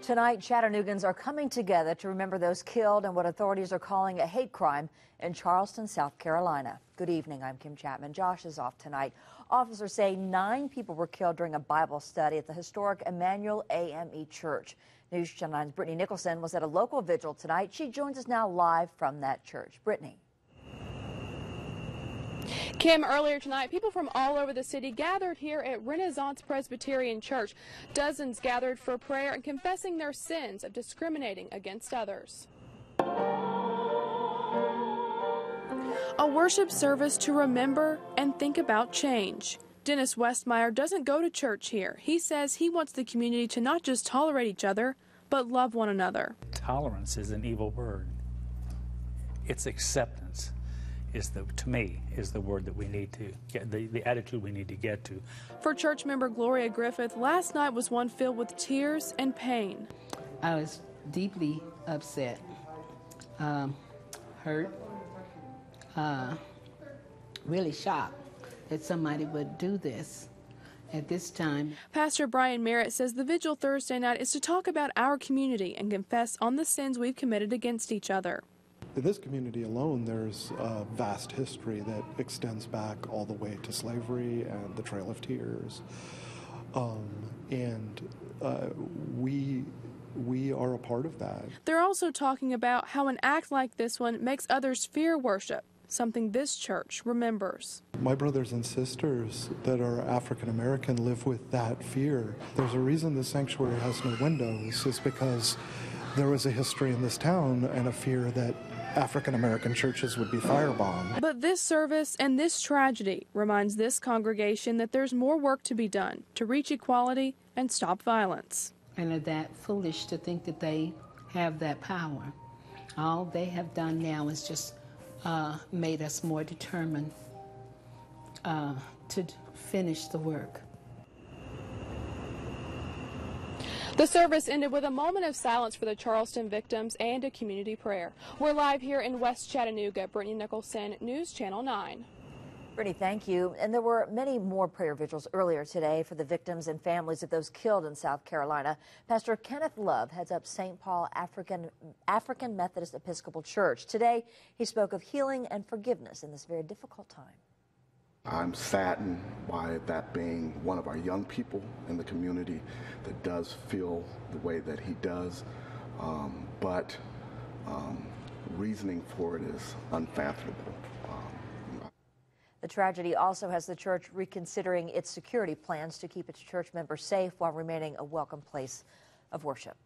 Tonight, Chattanoogans are coming together to remember those killed in what authorities are calling a hate crime in Charleston, South Carolina. Good evening, I'm Kim Chapman. Josh is off tonight. Officers say 9 people were killed during a Bible study at the historic Emmanuel AME Church. News Channel 9's Brittany Nicholson was at a local vigil tonight. She joins us now live from that church. Brittany. Kim, earlier tonight, people from all over the city gathered here at Renaissance Presbyterian Church. Dozens gathered for prayer and confessing their sins of discriminating against others. A worship service to remember and think about change. Dennis Westmeier doesn't go to church here. He says he wants the community to not just tolerate each other, but love one another. Tolerance is an evil word. It's acceptance. To me, is the word that we need to get, the attitude we need to get to. For church member Gloria Griffith, last night was one filled with tears and pain. I was deeply upset, hurt, really shocked that somebody would do this at this time. Pastor Brian Merritt says the vigil Thursday night is to talk about our community and confess on the sins we've committed against each other. In this community alone, there's a vast history that extends back all the way to slavery and the Trail of Tears. We are a part of that. They're also talking about how an act like this one makes others fear worship, something this church remembers. My brothers and sisters that are African American live with that fear. There's a reason the sanctuary has no windows, is because there was a history in this town and a fear that African American churches would be firebombed. But this service and this tragedy reminds this congregation that there's more work to be done to reach equality and stop violence. And are that foolish to think that they have that power. All they have done now is just made us more determined to finish the work. The service ended with a moment of silence for the Charleston victims and a community prayer. We're live here in West Chattanooga. Brittany Nicholson, News Channel 9. Brittany, thank you. And there were many more prayer vigils earlier today for the victims and families of those killed in South Carolina. Pastor Kenneth Love heads up St. Paul African Methodist Episcopal Church. Today, he spoke of healing and forgiveness in this very difficult time. I'm saddened by that being one of our young people in the community that does feel the way that he does, but reasoning for it is unfathomable. The tragedy also has the church reconsidering its security plans to keep its church members safe while remaining a welcome place of worship.